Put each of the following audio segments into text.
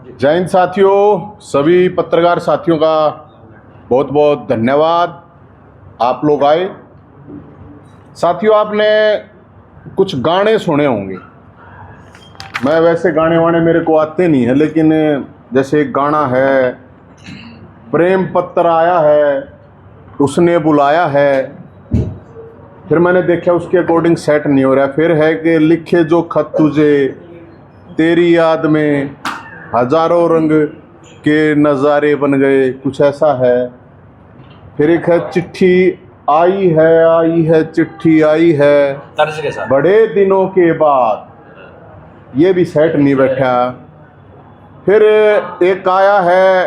जय हिंद साथियों, सभी पत्रकार साथियों का बहुत बहुत धन्यवाद। आप लोग आए। साथियों, आपने कुछ गाने सुने होंगे। मैं वैसे गाने वाने मेरे को आते नहीं है, लेकिन जैसे एक गाना है, प्रेम पत्र आया है, उसने बुलाया है। फिर मैंने देखा उसके अकॉर्डिंग सेट नहीं हो रहा। फिर है कि लिखे जो खत तुझे तेरी याद में हजारों रंग के नज़ारे बन गए, कुछ ऐसा है। फिर एक है चिट्ठी आई है चिट्ठी आई है तर्ज के साथ बड़े दिनों के बाद, ये भी सेट नहीं बैठा। फिर एक आया है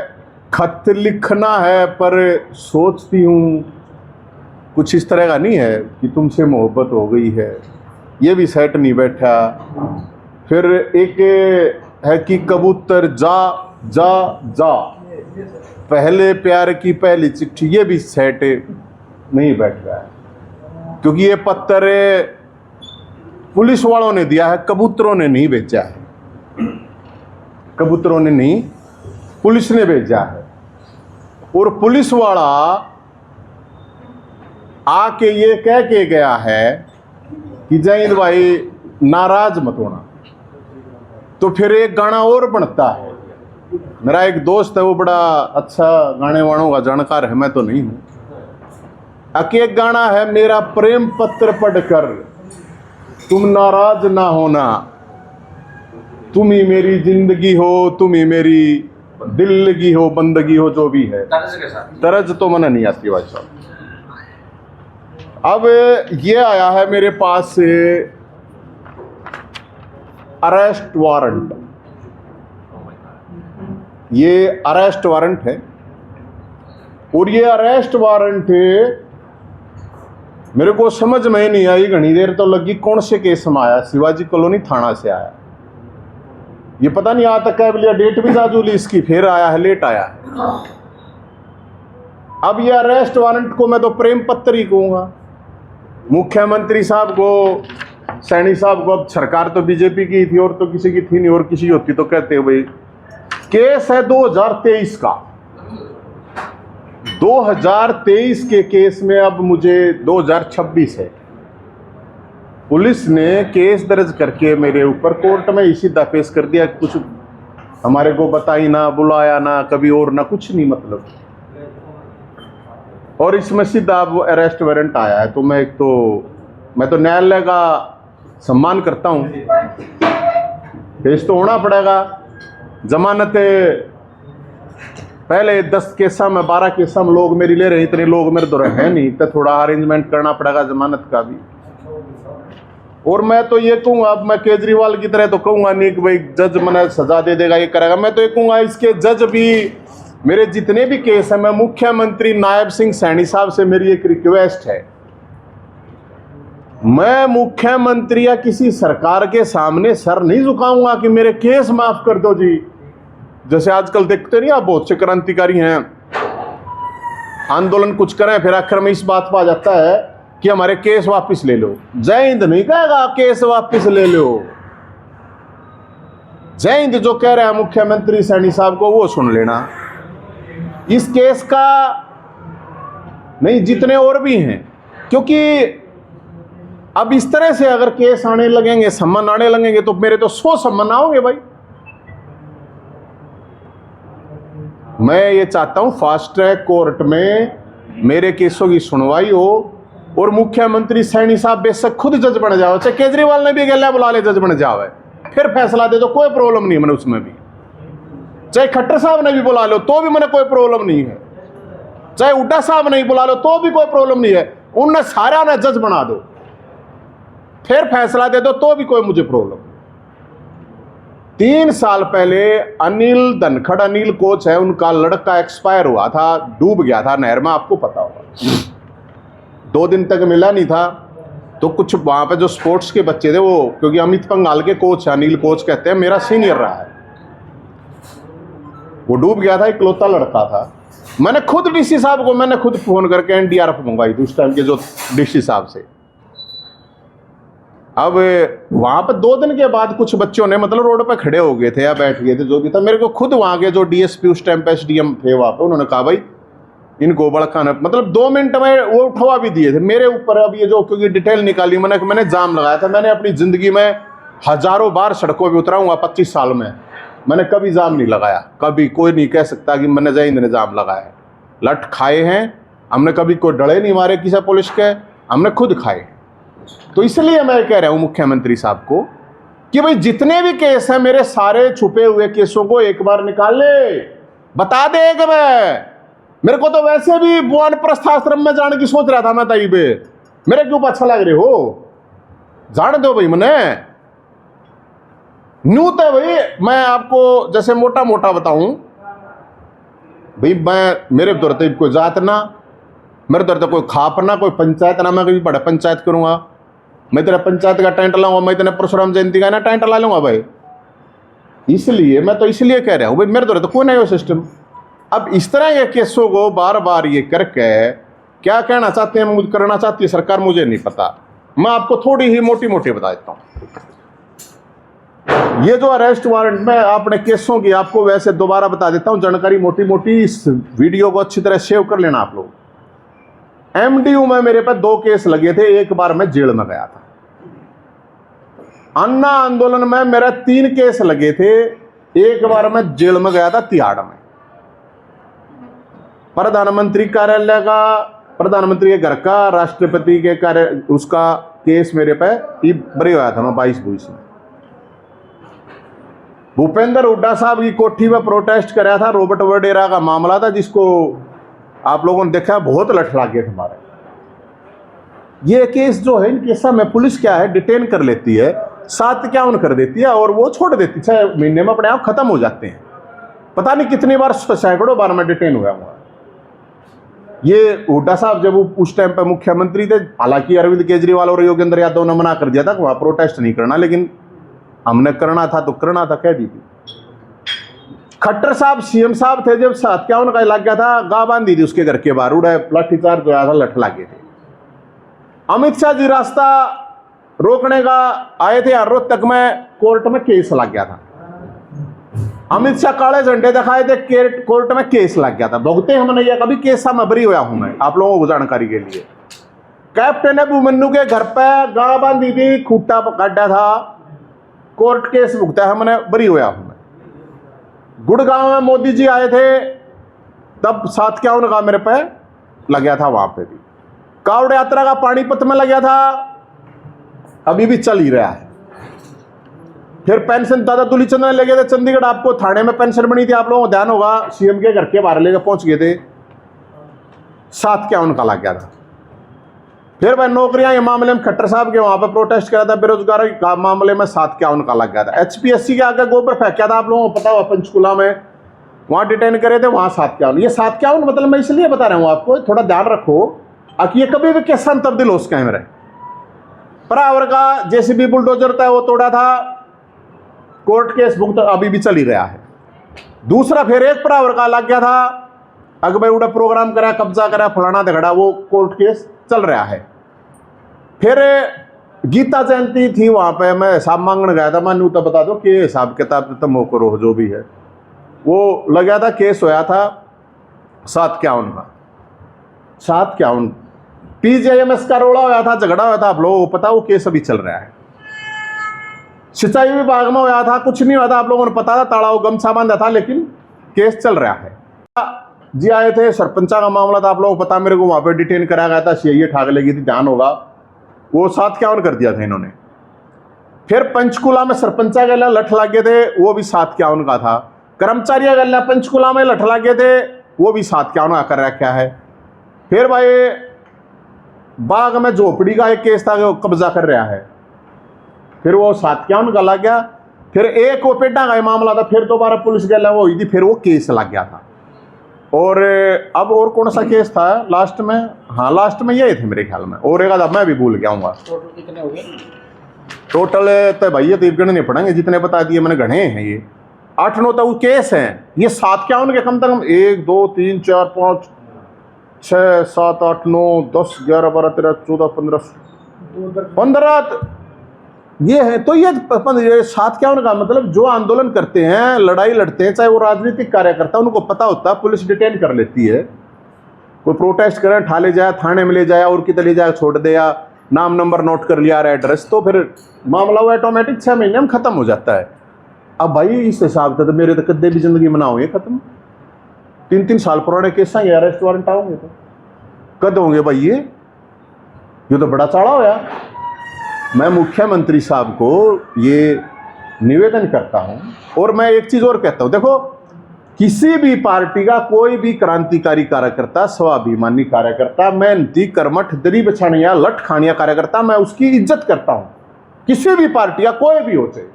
खत लिखना है पर सोचती हूँ, कुछ इस तरह का नहीं है कि तुमसे मोहब्बत हो गई है, ये भी सेट नहीं बैठा। फिर एक है कि कबूतर जा जा जा, पहले प्यार की पहली चिट्ठी, ये भी सेट नहीं बैठ रहा है, क्योंकि ये पत्र पुलिस वालों ने दिया है, कबूतरों ने नहीं भेजा है। कबूतरों ने नहीं, पुलिस ने भेजा है। और पुलिस वाला आके ये कह के गया है कि जय हिंद भाई, नाराज मत होना। तो फिर एक गाना और बनता है। मेरा एक दोस्त है, वो बड़ा अच्छा गाने वाणों का जानकार है, मैं तो नहीं हूं। एक गाना है, मेरा प्रेम पत्र पढ़कर तुम नाराज ना होना, तुम ही मेरी जिंदगी हो, तुम ही मेरी दिल्लगी हो, बंदगी हो, जो भी है। तर्ज के साथ तरज तो मना नहीं आती भाई साहब। अब ये आया है मेरे पास अरेस्ट वारंट। ये अरेस्ट वारंट है, और ये अरेस्ट वारंट मेरे को समझ में नहीं आई, घनी देर तो लगी कौन से केस में आया। शिवाजी कॉलोनी थाना से आया। ये पता नहीं आज तक क्या डेट भी जाजूली इसकी, फिर आया है, लेट आया है। अब ये अरेस्ट वारंट को मैं तो प्रेम पत्र ही कहूंगा। मुख्यमंत्री साहब को, सैनी साहब को, अब सरकार तो बीजेपी की थी और तो किसी की थी नहीं, और किसी होती तो कहते हो भाई केस है 2023 का। 2023 के केस में अब मुझे 2026 है। पुलिस ने केस दर्ज करके मेरे ऊपर कोर्ट में इसी पेश कर दिया, कुछ हमारे को बताई ना, बुलाया ना कभी, और ना कुछ नहीं मतलब। और इसमें सीधा अब अरेस्ट वारंट आया है। तो मैं तो न्यायालय का सम्मान करता हूँ। केस तो होना पड़ेगा। जमानत पहले 10 केसा में 12 केसा में लोग मेरी ले रहे, इतने लोग मेरे दौरे हैं नहीं, तो थोड़ा अरेंजमेंट करना पड़ेगा जमानत का भी। और मैं तो ये कहूँगा, अब मैं केजरीवाल की तरह तो कहूँगा नहीं कि भाई जज मने सजा दे देगा, ये करेगा। मैं तो ये कहूँगा इसके जज भी, मेरे जितने भी केस हैं, मैं मुख्यमंत्री नायब सिंह सैनी साहब से मेरी एक रिक्वेस्ट है, मैं मुख्यमंत्री या किसी सरकार के सामने सर नहीं झुकाऊंगा कि मेरे केस माफ कर दो जी। जैसे आजकल देखते नहीं आप, बहुत से क्रांतिकारी हैं, आंदोलन कुछ करें, फिर आखिर में इस बात पर आ जाता है कि हमारे केस वापस ले लो। जय हिंद नहीं कहेगा केस वापस ले लो। जय हिंद जो कह रहे हैं मुख्यमंत्री सैनी साहब को, वो सुन लेना। इस केस का नहीं, जितने और भी हैं, क्योंकि अब इस तरह से अगर केस आने लगेंगे, सम्मन आने लगेंगे, तो मेरे तो 100 सम्मन आओगे भाई। मैं ये चाहता हूं फास्ट ट्रैक कोर्ट में मेरे केसों की सुनवाई हो, और मुख्यमंत्री सैनी साहब बेशक खुद जज बन जाओ, चाहे केजरीवाल ने भी गला बुला ले जज बन जाओ, फिर फैसला दे दो, कोई प्रॉब्लम नहीं मैंने उसमें भी। चाहे खट्टर साहब ने भी बुला लो तो भी मैंने कोई प्रॉब्लम नहीं है, चाहे हुड्डा साहब ने भी बुला लो तो भी कोई प्रॉब्लम नहीं है। उनने सारा ने जज बना दो, फिर फैसला दे दो, तो भी कोई मुझे प्रॉब्लम। 3 साल पहले अनिल धनखड़, अनिल कोच है, उनका लड़का एक्सपायर हुआ था, डूब गया था नहर में, आपको पता होगा। 2 दिन तक मिला नहीं था। तो कुछ वहां पे जो स्पोर्ट्स के बच्चे थे, वो क्योंकि अमित पंघाल के कोच, अनिल कोच कहते हैं, मेरा सीनियर रहा है, वो डूब गया था, इकलौता लड़का था। मैंने खुद डीसी साहब को, मैंने खुद फोन करके एनडीआरएफ मंगवाई थी उस टाइम के जो डीसी साहब से। अब वहां पर 2 दिन के बाद कुछ बच्चों ने मतलब रोड पे खड़े हो गए थे या बैठ गए थे जो भी था, मेरे को खुद वहां के जो डीएसपी उस टाइम पे एसडीएम थे वहां पे, उन्होंने कहा भाई इनको बड़काना, मतलब 2 मिनट में वो उठवा भी दिए थे मेरे ऊपर। अब ये जो क्योंकि डिटेल निकाली मैंने जाम लगाया था। मैंने अपनी जिंदगी में हजारों बार सड़कों पर उतरा हूँ 25 साल में, मैंने कभी जाम नहीं लगाया। कभी कोई नहीं कह सकता कि मैंने जैन ने जाम लगाया है। लठ खाए हैं हमने, कभी कोई डरे नहीं मारे किसी पुलिस के, हमने खुद खाए। तो इसलिए मैं कह रहा हूं मुख्यमंत्री साहब को कि भाई जितने भी केस हैं मेरे सारे छुपे हुए केसों को एक बार निकाल ले, बता दे कि मेरे को तो वैसे भी वानप्रस्थ आश्रम में जाने की सोच रहा था मैं तई पे, मेरे क्यों अच्छा लग रहे हो, जान दो भाई। मैंने न्यू तो भाई मैं आपको जैसे मोटा मोटा बताऊं भाई, मैं मेरे दौर कोई जात ना, मेरे दौर कोई खाप ना, कोई पंचायत ना, मैं कभी बड़ा पंचायत करूंगा। मैं तेरा पंचायत का टेंट लाऊंगा, मैं तेरा परशुराम जयंती का ना टेंट ला लूंगा भाई। इसलिए मैं तो इसलिए कह रहा हूं भाई मेरे दौर तो कोई नहीं हो सिस्टम। अब इस तरह के केसों को बार बार ये करके क्या कहना चाहते हैं, मुझे करना चाहती है सरकार, मुझे नहीं पता। मैं आपको थोड़ी ही मोटी मोटी बता देता हूं। ये जो अरेस्ट वारंट में आपने केसों की आपको वैसे दोबारा बता देता हूं जानकारी मोटी मोटी, इस वीडियो को अच्छी तरह सेव कर लेना आप लोग। एमडीयू में मेरे पे 2 केस लगे थे, एक बार मैं जेल में गया था। अन्ना आंदोलन में मेरा 3 केस लगे थे, एक बार मैं जेल में गया था तिहाड़ में। प्रधानमंत्री कार्यालय का, प्रधानमंत्री के घर का, राष्ट्रपति के कार्य उसका केस मेरे पे बरी हुआ था मैं 22 में। भूपेंद्र हुड्डा साहब की कोठी में प्रोटेस्ट कर रहा था, रॉबर्ट वडेरा का मामला था जिसको आप लोगों ने देखा बहुत लठ लागे थे हमारे। ये केस जो है इन केसा में पुलिस क्या है डिटेन कर लेती है, 751 कर देती है और वो छोड़ देती है, 6 महीने में अपने आप खत्म हो जाते हैं। पता नहीं कितनी बार, सैकड़ों बार में डिटेन हुआ हुआ। ये हुड्डा साहब जब उस टाइम पे मुख्यमंत्री थे, हालांकि अरविंद केजरीवाल और योगेंद्र यादव ने मना कर दिया था कि वहां प्रोटेस्ट नहीं करना, लेकिन हमने करना था तो करना था, कह दी थी। खट्टर साहब सीएम साहब थे जब 751 का लग गया था, गा बांधी थी उसके घर के बाहर, उड़ा लाठीचार्ज जो था, लठ लागे थे। अमित शाह जी रास्ता रोकने का आए थे, रोहतक में कोर्ट में केस लग गया था। अमित शाह काले झंडे दिखाए थे, कोर्ट में केस लग गया था। भुगते हमने ये कभी केस में बरी हुआ हूं मैं, आप लोगों को जानकारी के लिए। कैप्टन अभिमन्यु के घर पे गा बांधी थी, खूटा काटा था, कोर्ट केस भुगता है हमने, बरी हुआ हूं मैं। गुड़गांव में मोदी जी आए थे तब 751 का मेरे पे लग गया था, वहां पे भी। कावड़ यात्रा का पानीपत में लग गया था, अभी भी चल ही रहा है। फिर पेंशन दादा दुलीचंद ने लगे थे चंडीगढ़, आपको थाने में पेंशन बनी थी, आप लोगों को ध्यान होगा, सीएम के घर के बाहर लेकर पहुंच गए थे, 751 का लग गया था। फिर भाई नौकरियां ये मामले में खट्टर साहब के वहां पर प्रोटेस्ट करा था, बेरोजगारी का मामले में 751 का लग गया था। एचपीएससी के आगे गोबर फेंका था, आप लोगों को पता हुआ, पंचकुला में वहां डिटेन करे थे, वहां 751। ये 751 मतलब मैं इसलिए बता रहा हूं आपको, थोड़ा ध्यान रखो कि ये कभी भी कैसा तब्दील हो सका है। मेरे परावर का जेसीबी बुलडोजर था वो तोड़ा था, कोर्ट केस भुगत अभी भी चल ही रहा है। दूसरा फिर एक परावर का लग गया था, अकबर उड़ा प्रोग्राम करा, कब्जा करा, फलाना झगड़ा, वो कोर्ट केस चल रहा है। फिर गीता जयंती थी, वहां पे मैं हिसाब मांगने गया था, मैं तो बता दो कि हिसाब किताब तुम करो जो भी है। वो लगा था, केस होया था 751 का, 751 पीजीआईएमएस का रोड़ा होया था, झगड़ा होया था, आप लोगों को पता, वो केस अभी चल रहा है। सिंचाई विभाग में होया था, कुछ नहीं हुआ था, आप लोगों ने पता था, तालाब गमछा बांधा था, लेकिन केस चल रहा है। जी आए थे, सरपंचा का मामला था, आप लोगों को पता, मेरे को वहां पे डिटेन कराया गया था, सीआईए ठाक लगी थी, ध्यान होगा, वो 751 कर दिया था इन्होंने। फिर पंचकुला में सरपंचा गला लठ लागे थे, वो भी 751 का था। कर्मचारी गला पंचकुला में लठ लागे थे, वो भी 751 का कर रखा है। फिर भाई बाग में झोपड़ी का एक केस था, वो कब्जा कर रहा है, फिर वो 751 का लग गया। फिर एक वो पेटा का मामला था, फिर दोबारा पुलिस गला वो हुई थी, फिर वो केस लग गया था। और अब और कौन सा केस था लास्ट में, हाँ लास्ट में ये थे मेरे ख्याल में, और एक आधा मैं भी भूल गया हूँ। टोटल कितने हो गए? टोटल तो भाई ये तो गिनने पड़ेंगे, जितने बता दिए मैंने गणे हैं, ये 8-9 तो केस हैं। ये 751 के कम से कम 1 2 3 4 5 6 7 8 9 10 11 12 13 14 15 ये है। तो ये साथ क्या उनका मतलब, जो आंदोलन करते हैं, लड़ाई लड़ते हैं, चाहे वो राजनीतिक कार्यकर्ता, उनको पता होता है पुलिस डिटेन कर लेती है। कोई प्रोटेस्ट करें, ठा ले जाए, थाने में ले जाए और कितने ले जाए, छोड़ दे, या नाम नंबर नोट कर लिया, एड्रेस, तो फिर मामला वो ऑटोमेटिक 6 महीने में खत्म हो जाता है। अब भाई इस हिसाब से तो मेरे तो कदे भी जिंदगी मनाओगे खत्म। 3-3 साल पुराने केस हैं, ये अरेस्ट वारंट आओगे तो कद होंगे भाई? ये तो बड़ा चाड़ा होया। मैं मुख्यमंत्री साहब को ये निवेदन करता हूं, और मैं एक चीज और कहता हूं, देखो किसी भी पार्टी का कोई भी क्रांतिकारी कार्यकर्ता, स्वाभिमानी कार्यकर्ता, मेहनती, कर्मठ, दरी बछानिया, लठ खानिया कार्यकर्ता, मैं उसकी इज्जत करता हूं, किसी भी पार्टी का कोई भी हो चाहे।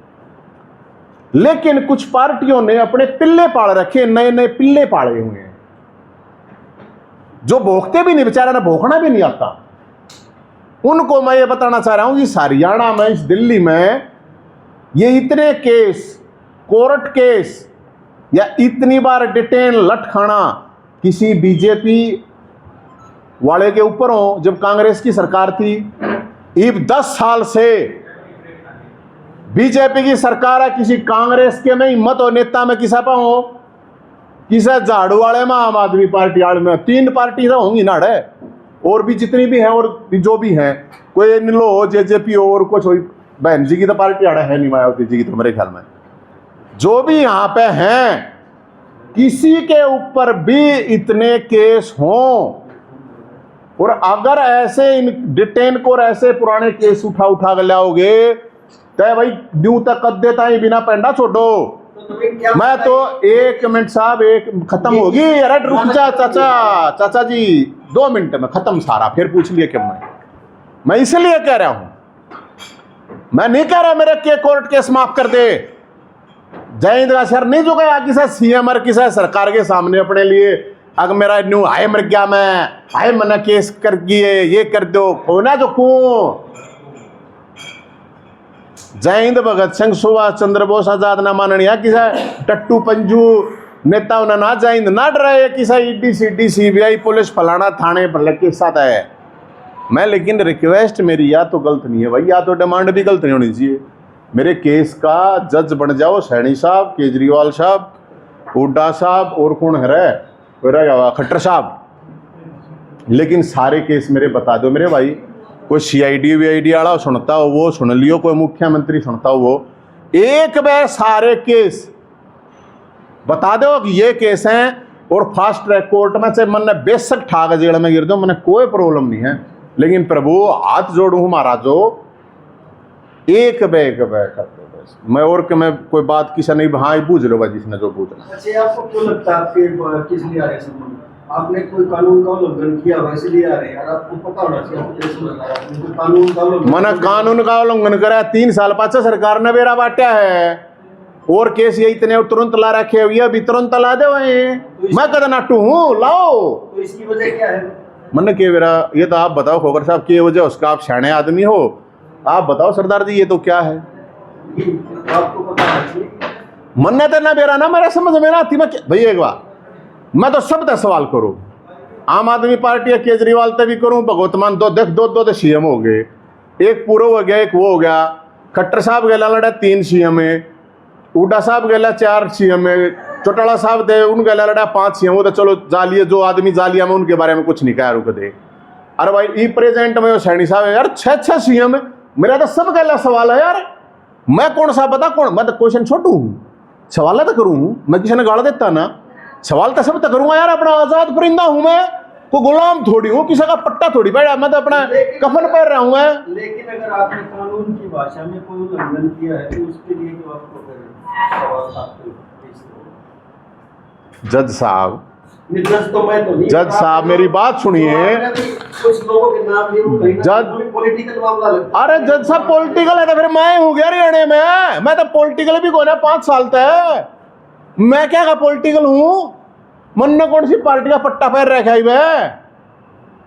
लेकिन कुछ पार्टियों ने अपने पिल्ले पाल रखे, नए नए पिल्ले पाले हुए हैं, जो भोंकते भी नहीं, बेचारा ना भोंकना भी नहीं आता। उनको मैं ये बताना चाह रहा हूं कि हरियाणा में, इस दिल्ली में ये इतने केस, कोर्ट केस, या इतनी बार डिटेन, लठ खाना किसी बीजेपी वाले के ऊपर हो। जब कांग्रेस की सरकार थी, इब 10 साल से बीजेपी की सरकार है, किसी कांग्रेस के में हिम्मत हो, नेता में किसा पा हो, किसा झाड़ू वाले में, आम आदमी पार्टी वाले में, 3 पार्टी तो होंगी नाड़ है, और भी जितनी भी हैं, और भी जो भी हैं, कोई लो हो, जेजेपी हो, और कुछ हो, बहन जी की तो पार्टी आड़ा है नहीं, मायावती जी की तो मेरे ख्याल में, जो भी यहां पे हैं, किसी के ऊपर भी इतने केस हों, और अगर ऐसे इन डिटेन को ऐसे पुराने केस उठा के लाओगे तो भाई ड्यू तक कद देता ही बिना पेंडा छोड़ो। मैं तो 1 मिनट साहब, एक खत्म होगी। अरे रुक जा चाचा जी, 2 मिनट में खत्म सारा, फिर पूछ लिया क्यों? मैं इसलिए कह रहा हूं, मैं नहीं कह रहा मेरे के कोर्ट केस माफ कर दे। जय इंदिरा सर नहीं जो गया किसी सीएम और किसी सरकार के सामने अपने लिए, अगर मेरा न्यू आए मर गया, मैं आए मना केस कर दिए, ये कर दो, होना जो को जय हिंद, भगत सिंह, सुभाष चंद्र बोस, आजाद ना माननिया, किसी टट्टू पंजू नेता उन्हें ना जय हिंद ना डराए, किसी ईडी सीडी सीबीआई पुलिस फलाना थाने भले के साथ है। मैं लेकिन रिक्वेस्ट मेरी या तो गलत नहीं है भाई, या तो डिमांड भी गलत नहीं होनी चाहिए। मेरे केस का जज बन जाओ सैनी साहब, केजरीवाल साहब, हुड्डा साहब, और कौन है रहा खट्टर साहब, लेकिन सारे केस मेरे बता दो मेरे भाई। कोई सीआईडी वीआईडी वाला सुनता हो वो सुन लियो, कोई मुख्यमंत्री सुनता हो वो, एक बार सारे केस बता दो कि ये केस हैं, और फास्ट ट्रैक कोर्ट में चाहे मन ने बेशक ठाक जेल में गिर दो, मैंने कोई प्रॉब्लम नहीं है। लेकिन प्रभु हाथ जोड़ू हमारा, जो एक बे करते बस मैं, और कि मैं कोई बात किसी नहीं, हाँ पूछ लो भाई जिसने जो पूछना। अच्छा, आपको क्यों लगता है आपके किस लिए आ रहे हैं? आपने कोई कानून का उल्लंघन किया वैसे लिए आ रहे हैं? आपको पता होना चाहिए, आपको कैसे लगा आपने कोई कानून का उल्लंघन? मैंने कानून का उल्लंघन करा, 3 साल पाछे सरकार ने बेरा बांटा है, और केस ये इतने तुरंत ला रखे हुए, अभी तुरंत ला दे वही, मैं कद नाटू हूँ लाओ। तो इसकी वजह क्या है? मन के बेरा ये तो आप बताओ खोगर साहब, की वजह उसका, आप सियाने आदमी हो, आप बताओ सरदार जी, ये तो क्या है? आपको पता है मन तो ना बेरा ना मेरा समझ में ना आती। मैं भैया एक बार मैं तो सब तक सवाल करूं, आम आदमी पार्टी या केजरीवाल तक भी करूं, भगवत मान दो सीएम हो गए, एक पूर्व हो गया, एक वो हो गया, खट्टर साहब गला लड़ा 3 सीएम है, हुड्डा साहब गला 4 सीएम है, चौटाला साहब थे उन गला लड़ा 5 सीएम। वो तो चलो जालिए, जो आदमी जालिया में उनके बारे में कुछ नहीं कहा, रुक दे। अरे भाई ई प्रेजेंट में सैनी साहब है यार, 6 सीएम है। मेरा तो सब गला सवाल है यार, मैं कौन सा बता कौन, मैं तो क्वेश्चन छोटू हूँ, सवाल तो करूँ, मैं किसी ने गाड़ देता ना, सवाल तो सब तक करूंगा यार। अपना आजाद परिंदा हूं मैं, को गुलाम थोड़ी हूं, किसी का पट्टा थोड़ी बैठा, मैं तो अपना कफन पहन रहा हूं मैं। लेकिन अगर आपने कानून की भाषा में कोई उल्लंघन किया है तो उसके लिए तो आपको जज साहब, तो मैं तो नहीं, जज साहब मेरी बात सुनिए। कुछ लोगों के नाम नहीं, जज पॉलिटिकल मामला लगता। अरे जज साहब पॉलिटिकल है तो फिर मैं हूं गया हरियाणा में, मैं तो पॉलिटिकल भी कौन है 5 साल तक, मैं क्या का पॉलिटिकल हूं? मन ने कौन सी पार्टी का पट्टा पैर रखा ही मैं,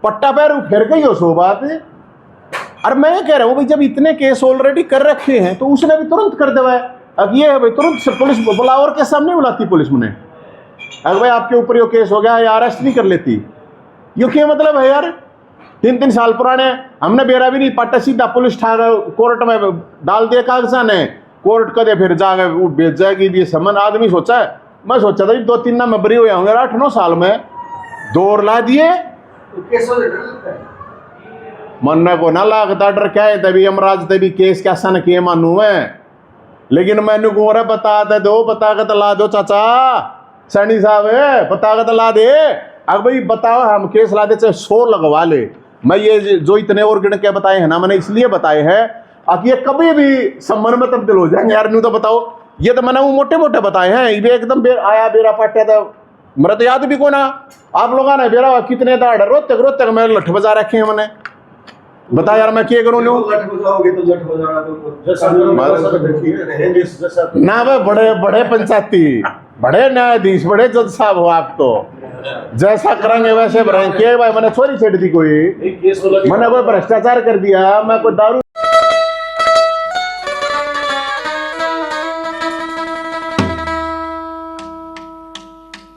पट्टा पैर फिर गई हो सो बात। अरे मैं कह रहा हूं भाई, जब इतने केस ऑलरेडी कर रखे हैं तो उसने भी तुरंत कर देवा है। अब ये है भाई, तुरंत पुलिस बुला, और के सामने बुलाती पुलिस मुझे, अगर भाई आपके ऊपर ये केस हो गया है, अरेस्ट नहीं कर लेती? ये क्या मतलब है यार? 3 साल पुराने, हमने बेरा भी नहीं पट्टा, सीधा पुलिस कोर्ट में डाल दिया कागजा ने, कोर्ट कदे फिर जाके वो भेज जाएगी भी समन। आदमी सोचा है, मैं सोचा था 2-3 ना मैं बरी हुए होंगे, 8-9 साल में दौर ला दिए। तो केस हो जाता है मरने को ना लागता, डर क्या है तभी यमराज तभी केस कैसा न किए मानू मैं, लेकिन मैंने को रहा बता दो, बता के तो ला दो चाचा सैनी साहब, बता के तो ला दे। अब भाई बताओ, हम केस ला दे चाहे 100 लगवा ले। मैं ये जो इतने और गिन के बताए हैं ना, मैंने इसलिए बताए हैं अब ये कभी भी सम्मान में तब्दील हो जाएंगे यार। न्यू तो बताओ, ये तो मैंने वो मोटे मोटे बताए हैं, ये एकदम आया बेरा पाटिया था, मेरा तो याद भी को ना। आप लोगों ने बेरा कितने दाड़ रोज तक मैं लठ बजा रखे हैं मैंने, बता यार मैं क्या करूं। लठ बजाओगे तो लठ बजाना तो जैसा ना भाई, बड़े बड़े पंचायती, बड़े न्यायाधीश, बड़े जज साहब हो आप तो, जैसा करेंगे वैसे भरेंगे। भाई मैंने चोरी छेड़ दी, कोई मैंने कोई भ्रष्टाचार कर दिया, मैं कोई दारू